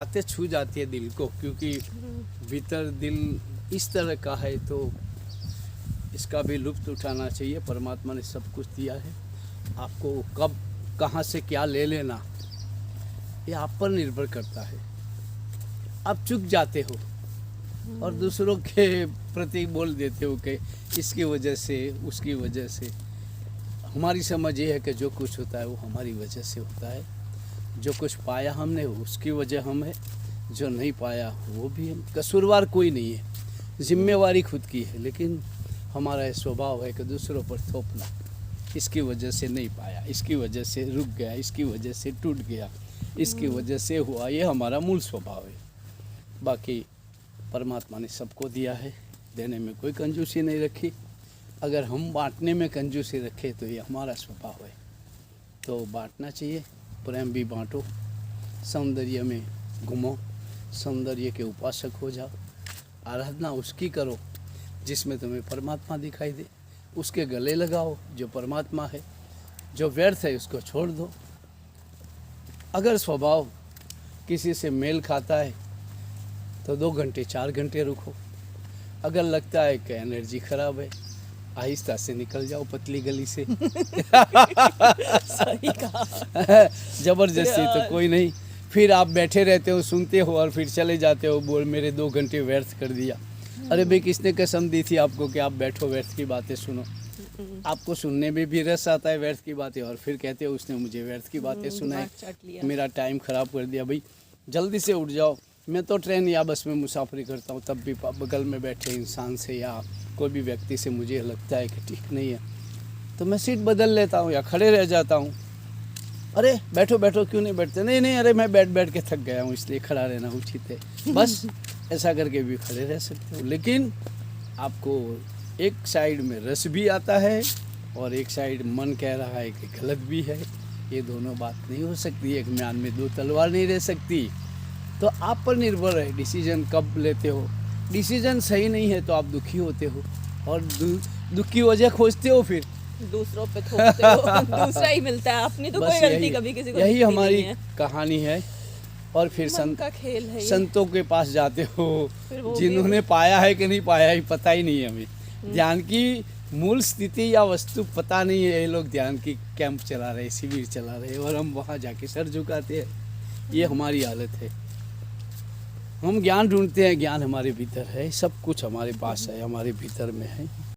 बातें छू जाती है दिल को, क्योंकि भीतर दिल इस तरह का है, तो इसका भी लुत्फ़ उठाना चाहिए। परमात्मा ने सब कुछ दिया है, आपको कब कहाँ से क्या ले लेना ये आप पर निर्भर करता है। आप चूक जाते हो और दूसरों के प्रति बोल देते हो कि इसकी वजह से उसकी वजह से। हमारी समझ ये है कि जो कुछ होता है वो हमारी वजह से होता है। जो कुछ पाया हमने उसकी वजह हम है, जो नहीं पाया वो भी हम। कसूरवार कोई नहीं है, जिम्मेवारी खुद की है, लेकिन हमारा ये स्वभाव है कि दूसरों पर थोपना। इसकी वजह से नहीं पाया, इसकी वजह से रुक गया, इसकी वजह से टूट गया, इसकी वजह से हुआ, ये हमारा मूल स्वभाव है। बाकी परमात्मा ने सबको दिया है, देने में कोई कंजूसी नहीं रखी। अगर हम बांटने में कंजूसी रखें तो ये हमारा स्वभाव है। तो बांटना चाहिए, प्रेम भी बांटो, सौंदर्य में घूमो, सौंदर्य के उपासक हो जाओ, आराधना उसकी करो जिसमें तुम्हें परमात्मा दिखाई दे, उसके गले लगाओ जो परमात्मा है। जो व्यर्थ है उसको छोड़ दो। अगर स्वभाव किसी से मेल खाता है तो 2 घंटे 4 घंटे रुको। अगर लगता है कि एनर्जी खराब है, आहिस्ता से निकल जाओ पतली गली से। सही कहा। जबरदस्ती तो कोई नहीं। फिर आप बैठे रहते हो, सुनते हो और फिर चले जाते हो, बोल मेरे 2 घंटे व्यर्थ कर दिया। अरे भाई, किसने कसम दी थी आपको कि आप बैठो व्यर्थ की बातें सुनो? आपको सुनने में भी रस आता है व्यर्थ की बातें, और फिर कहते हो उसने मुझे व्यर्थ की बातें सुनाई, मेरा टाइम ख़राब कर दिया। भाई जल्दी से उठ जाओ। मैं तो ट्रेन या बस में मुसाफरी करता हूँ, तब भी बगल में बैठे इंसान से या कोई भी व्यक्ति से मुझे लगता है कि ठीक नहीं है तो मैं सीट बदल लेता हूँ या खड़े रह जाता हूँ। अरे बैठो बैठो, क्यों नहीं बैठते? नहीं नहीं, अरे मैं बैठ बैठ के थक गया हूँ इसलिए खड़ा रहना उचित है। बस ऐसा करके भी खड़े रह सकते हो। लेकिन आपको एक साइड में रस भी आता है और एक साइड मन कह रहा है कि गलत भी है। ये दोनों बात नहीं हो सकती, एक म्यान में 2 तलवार नहीं रह सकती। तो आप पर निर्भर है डिसीजन कब लेते हो। डिसीजन सही नहीं है तो आप दुखी होते हो और दुख की वजह खोजते हो, फिर दूसरों पे थोपते हो, दूसरा ही मिलता है, अपनी तो कोई गलती कभी किसी को यही हमारी नहीं है। कहानी है। और फिर मन का खेल है ये। संतों के पास जाते हो जिन्होंने पाया है कि नहीं पाया है पता ही नहीं है हमें। ध्यान की मूल स्थिति या वस्तु पता नहीं है। ये लोग ध्यान की कैंप चला रहे, शिविर चला रहे, और हम वहाँ जाके सर झुकाते हैं। ये हमारी हालत है। हम ज्ञान ढूंढते हैं, ज्ञान हमारे भीतर है, सब कुछ हमारे पास है, हमारे भीतर में है।